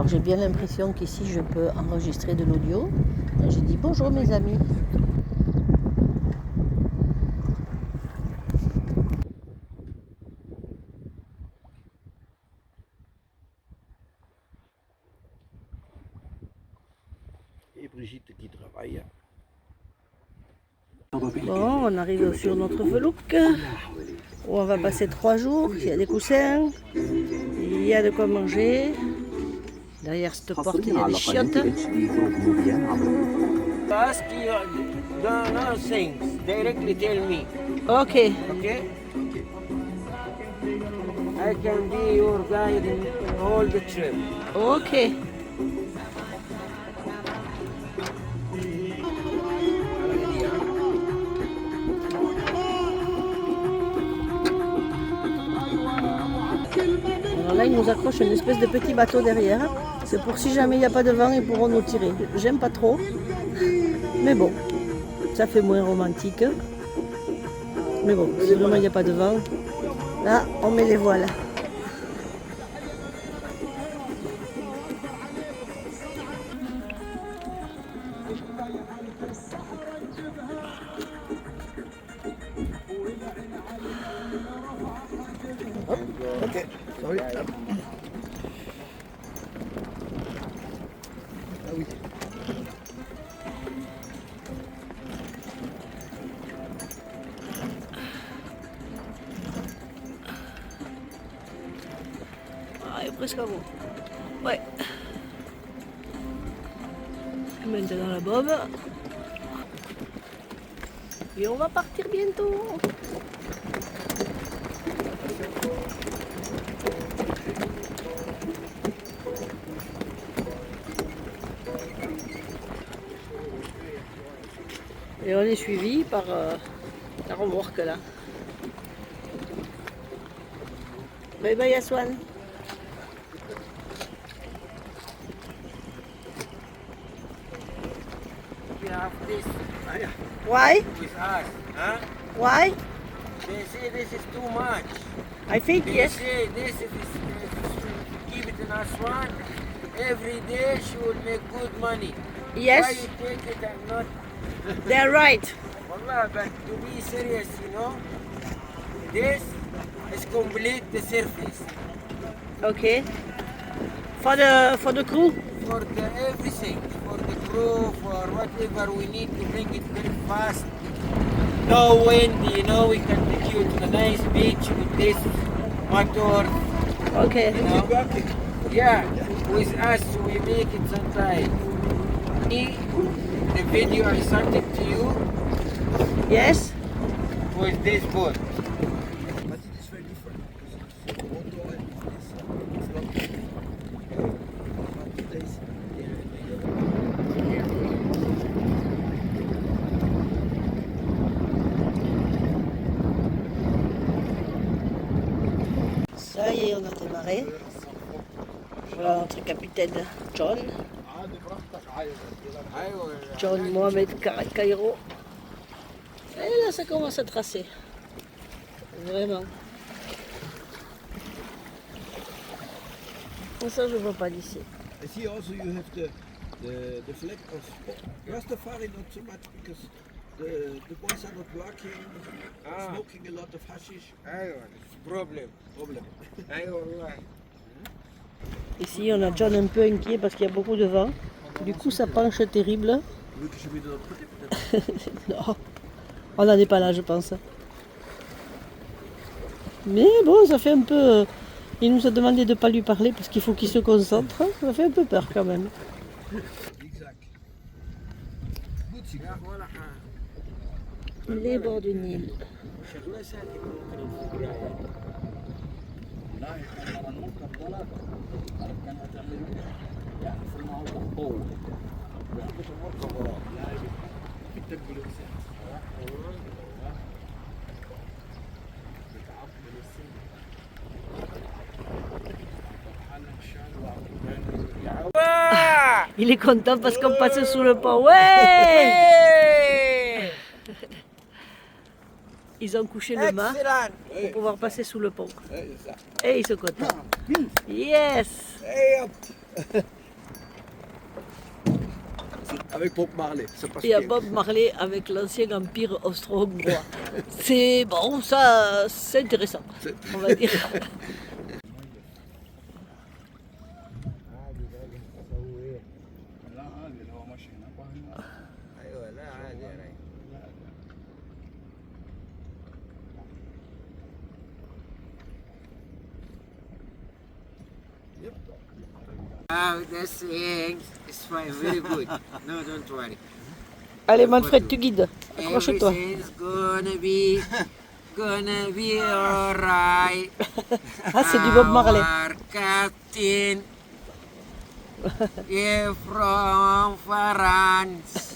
Alors j'ai bien l'impression qu'ici je peux enregistrer de l'audio. J'ai dit bonjour mes amis. Et Brigitte qui travaille. Bon, on arrive sur notre velouk où on va passer 3 jours. Il y a des coussins, il y a de quoi manger. Derrière cette porte, il y a des chiottes. Ask you the things. Directly tell me. Ok. Okay? I can be your guide in all the trip. Ok. Alors là, ils nous accrochent une espèce de petit bateau derrière. C'est pour si jamais il n'y a pas de vent, ils pourront nous tirer. J'aime pas trop. Mais bon, ça fait moins romantique. Mais bon, si vraiment il n'y a pas de vent, là, on met les voiles. Ok, sorry. Ah oui. Ah, il est presque à bout. Ouais. Maintenant la bobe. Et on va partir bientôt. Et on est suivi par la remorque là. Bye bye Aswan. We have this Why? with us. Huh? Why? They say this is too much. I think They yes. say this is keep it in Aswan. Every day she will make good money. Why Yes, you take it and not? they're right. Wallah, but to be serious, you know, this is complete the surface. Okay. For the crew. For the everything, for the crew, for whatever we need to bring it very fast. No wind, you know, we can take you to a nice beach with this motor. Okay. You know? Yeah, with us we make it sometime. The video I sent it to you Yes. was this boat. But it is very different because it's water and it's not days. Ça y est, on a démarré. Voilà notre capitaine John. John Mohamed Cairo. Et là, ça commence à tracer. Vraiment. Et ça, je ne vois pas d'ici. I see also you have the flag of Rastafari, not so much because the boys are not working, smoking a lot of hashish. Problem. Wallah. Ici, on a John un peu inquiet parce qu'il y a beaucoup de vent. Du coup, ça penche terrible. Tu veux que je mette de l'autre côté peut-être? Non, on n'en est pas là, je pense. Mais bon, ça fait un peu... Il nous a demandé de ne pas lui parler parce qu'il faut qu'il se concentre. Ça fait un peu peur quand même. Exact. Les bords du Nil. Il est content parce qu'on passe sous le pont. Ouais! Hey! Ils ont couché le mât Excellent! pour pouvoir passer sous le pont. Hey, Et ils sont contents. Yes! Hey up! Avec Bob Marley, ça passe Et à bien. Bob Marley avec l'ancien empire austro-hongrois. C'est bon, ça, c'est intéressant, on va dire. ايوه لا عادي يا راي. This thing is fine, very good. No, don't worry. Allez Manfred, tu guides, accroche-toi. Everything's gonna be alright. Ah, c'est du Bob Marley. Our captain, yeah, from France.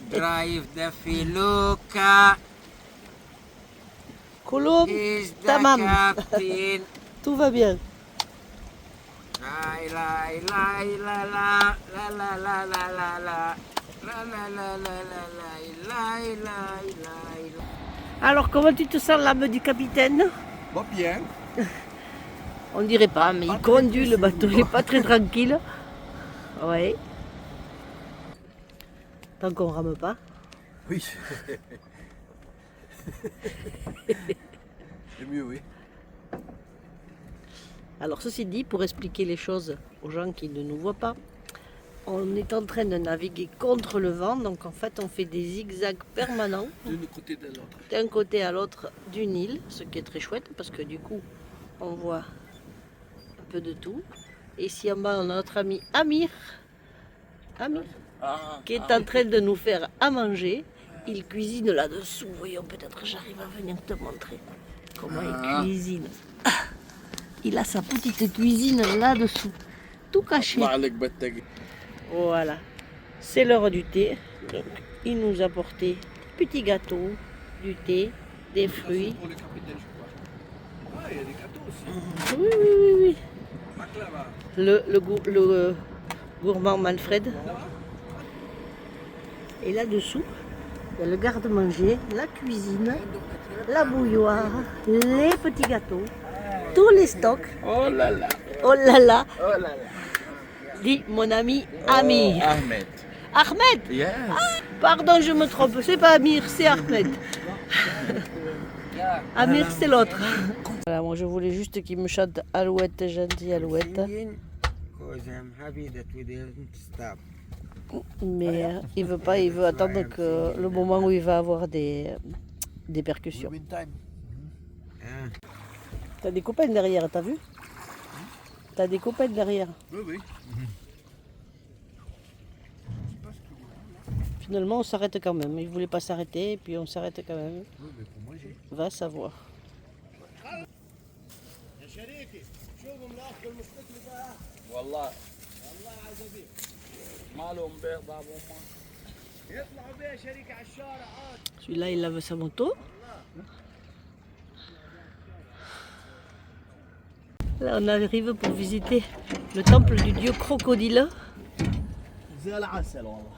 Drive the Filuka. Colombe, He's the tamam, captain. tout va bien. La la la la la la la la la la la. La la la la la la la la. Alors, comment tu te sens l'âme du capitaine? Pas bien. On dirait pas, mais il conduit le bateau, il est pas très tranquille. Ouais. Tant qu'on rame pas. Oui. C'est mieux, oui. Alors ceci dit, pour expliquer les choses aux gens qui ne nous voient pas, on est en train de naviguer contre le vent, donc en fait on fait des zigzags permanents D'un côté de l'autre. d'un côté à l'autre d'une île, ce qui est très chouette parce que du coup on voit un peu de tout. Et ici en bas on a notre ami Amir, qui est en train de nous faire à manger. Il cuisine là-dessous, voyons, peut-être j'arrive à venir te montrer comment il cuisine. Il a sa petite cuisine là-dessous, tout caché. Voilà, c'est l'heure du thé. Donc, il nous a apporté des petits gâteaux, du thé, des fruits. Pour le capitaine, je crois. Ah, il y a des gâteaux aussi. Oui, oui, oui, oui. Baklava. Le gourmand Manfred. Et là-dessous, il y a le garde-manger, la cuisine, la bouilloire, les petits gâteaux, tous les stocks. Oh là là. Oh là là, Oh là là. dit mon ami Amir. Ahmed. Ahmed? Yes. Pardon, je me trompe, c'est pas Amir, c'est Ahmed. Amir, c'est l'autre. Voilà, moi je voulais juste qu'il me chante Alouette, gentille Alouette. Because I'm happy that we didn't stop. Mais il veut pas, il veut attendre que le moment où il va avoir des percussions. Win time. Ah. T'as des copains derrière, t'as vu? T'as des copains derrière. Oui, oui. Finalement, on s'arrête quand même. Il voulait pas s'arrêter, et puis on s'arrête quand même. Oui, mais pour manger. Va savoir. والله مالهم بيع بابهم يطلعوا بيه شريك على الشارع عاد. Celui-là, il lave sa moto. Là, on arrive pour visiter le temple du dieu crocodile. زي العسل والله.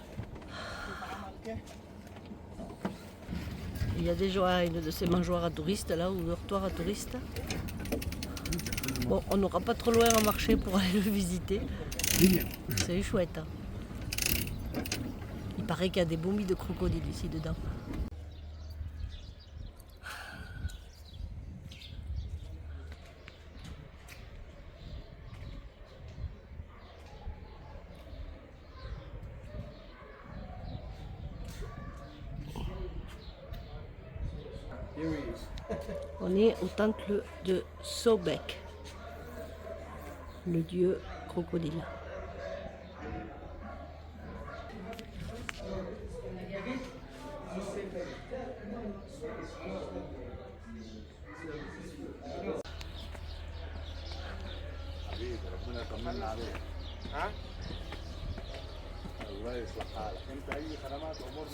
Il y a déjà une de ces mangeoires à touristes, là, ou dortoirs à touristes. Bon, on n'aura pas trop loin à marcher pour aller le visiter. C'est chouette. Hein. Il paraît qu'il y a des momies de crocodiles ici dedans. On est au temple de Sobek, le dieu crocodile.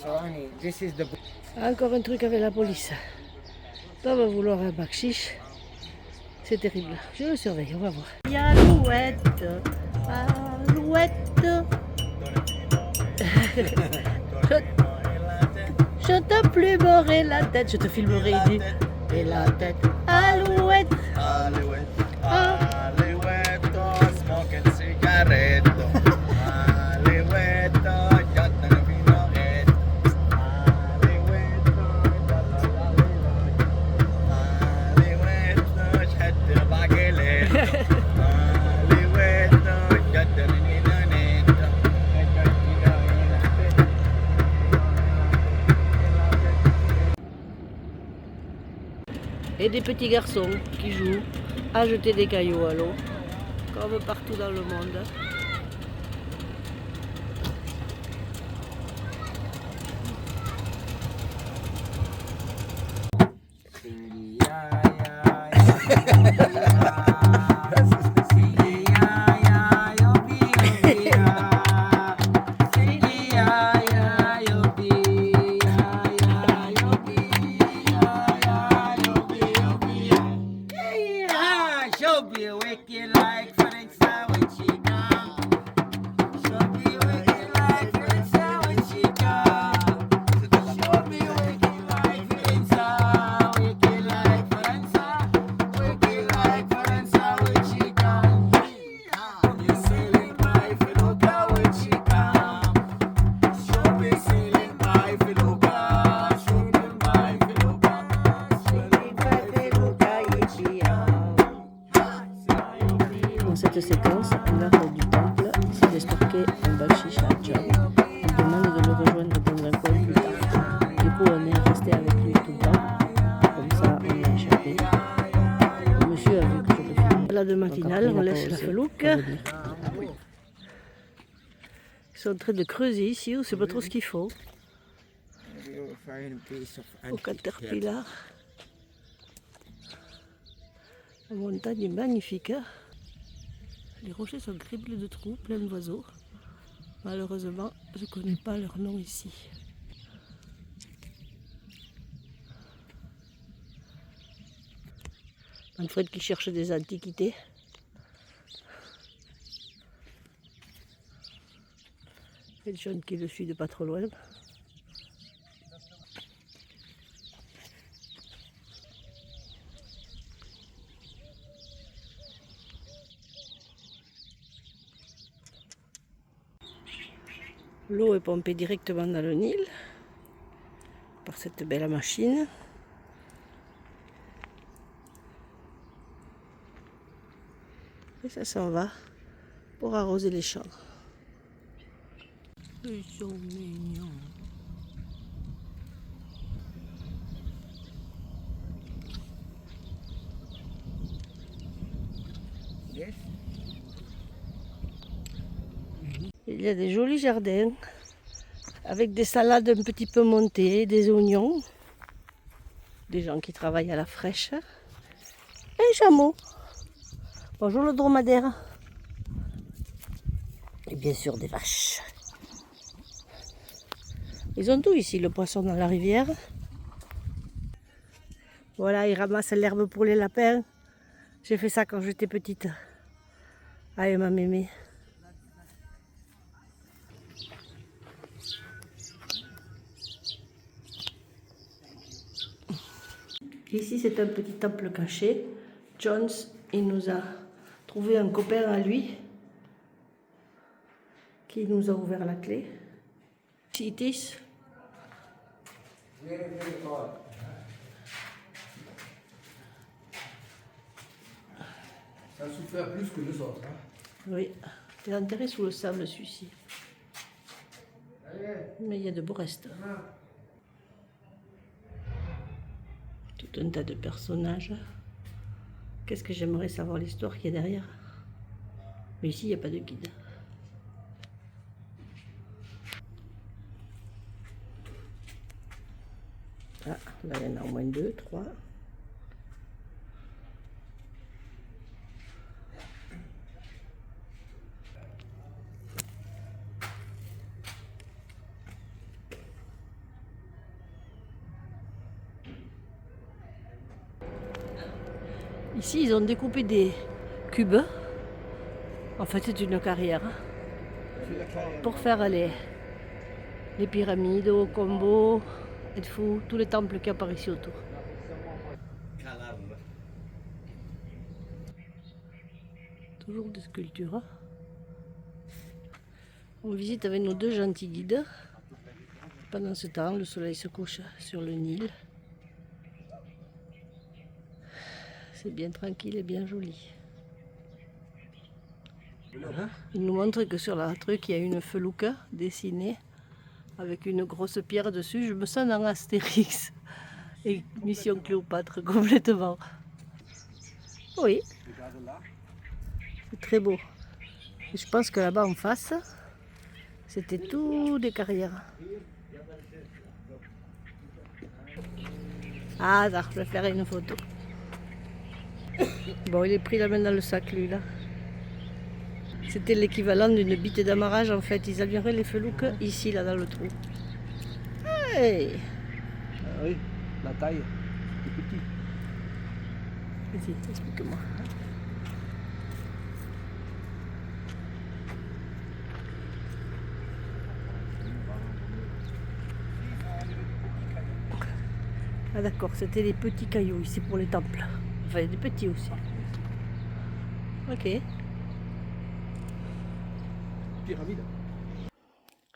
So honey, this is the Encore un truc avec la police. Toi va vouloir un bakchich. C'est terrible. Je le surveille, on va voir. Il y a Alouette. Alouette. Je te plumerai la tête. Je te filmerai et la tête. Alouette. Alouette, Alouette, smoking cigaretto. des petits garçons qui jouent à jeter des cailloux à l'eau, comme partout dans le monde. Dans cette séquence, l'arbre du temple décide de stocker un bakshish à John. Il demande de le rejoindre dans un coin plus tard. Du coup, on est resté avec lui tout le temps. Comme ça, on a échappé. Le monsieur a vu que je le filmais. Voilà de matinale, on laisse la felouque. Ils sont en train de creuser ici, on ne sait pas trop ce qu'il faut. Au Caterpillar. La montagne est magnifique. Hein. Les rochers sont criblés de trous, pleins d'oiseaux. Malheureusement, je ne connais pas leur nom ici. Manfred qui cherche des antiquités. Et John qui le suit de pas trop loin. L'eau est pompée directement dans le Nil par cette belle machine. Et ça s'en va pour arroser les champs. Ils sont mignons. Yes. Il y a des jolis jardins avec des salades un petit peu montées, des oignons, des gens qui travaillent à la fraîche, un chameau. Bonjour le dromadaire. Et bien sûr des vaches. Ils ont tout ici, le poisson dans la rivière. Voilà, ils ramassent l'herbe pour les lapins. J'ai fait ça quand j'étais petite avec ma mémé. Ici, c'est un petit temple caché. Jones, il nous a trouvé un copain à lui qui nous a ouvert la clé. It is. Ça a souffert plus que les autres. Hein. Oui, il est enterré sous le sable celui-ci. Mais il y a de beaux restes. Tout un tas de personnages. Qu'est-ce que j'aimerais savoir l'histoire qu'il y a derrière. Mais ici, il n'y a pas de guide. Ah, là, il y en a au moins 2, 3. Ici, ils ont découpé des cubes. En fait, c'est une carrière pour faire les pyramides, au Combo, et fou, tous les temples qui apparaissent ici autour. Toujours des sculptures. Hein. On visite avec nos 2 gentils guides. Pendant ce temps, le soleil se couche sur le Nil. C'est bien tranquille et bien joli. Il nous montre que sur la truc, il y a une felouque dessinée avec une grosse pierre dessus. Je me sens dans Astérix. Et Mission Cléopâtre complètement. Oui, Regarde là. c'est très beau. Et je pense que là-bas en face, c'était tout des carrières. Ah, ça, je vais faire une photo. Bon, il est pris la main dans le sac, lui, là. C'était l'équivalent d'une bite d'amarrage, en fait. Ils alignerraient les felouques ici, là, dans le trou. Hey! Ah oui, la taille, c'est petit. Vas-y, explique-moi. Ah d'accord, c'était les petits cailloux ici pour les temples. Enfin, il y a des petits aussi. Ok. Pyramide.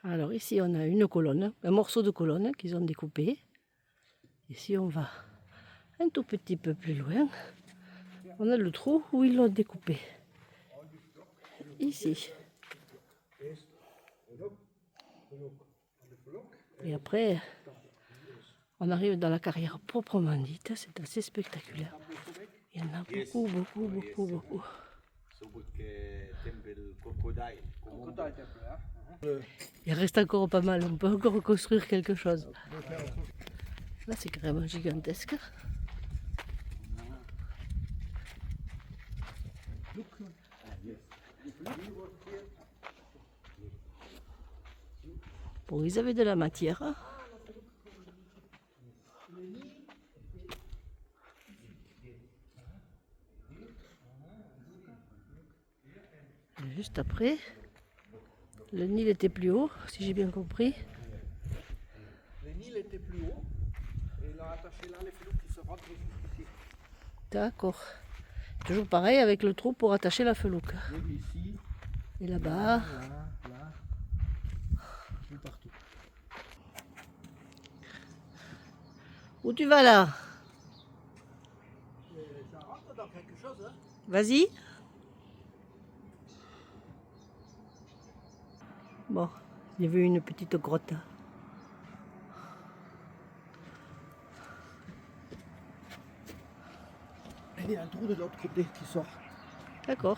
Alors ici, on a une colonne, un morceau de colonne qu'ils ont découpé. Ici, on va un tout petit peu plus loin. On a le trou où ils l'ont découpé. Ici. Et après, on arrive dans la carrière proprement dite. C'est assez spectaculair. Il y en a beaucoup, beaucoup, beaucoup, beaucoup. Il reste encore pas mal. On peut encore reconstruire quelque chose. Là, c'est carrément gigantesque. Bon, ils avaient de la matière. Et juste après, le Nil était plus haut, si j'ai bien compris. Le Nil était plus haut et il a attaché là les felouques qui se rentrent jusqu'ici. D'accord. Toujours pareil avec le trou pour attacher la felouque. Oui, ici, Et là-bas. là, tout partout. Où tu vas là? Ça rentre dans quelque chose, hein? Vas-y. Bon, j'ai vu une petite grotte. Il y a un trou de l'autre côté qui sort. D'accord.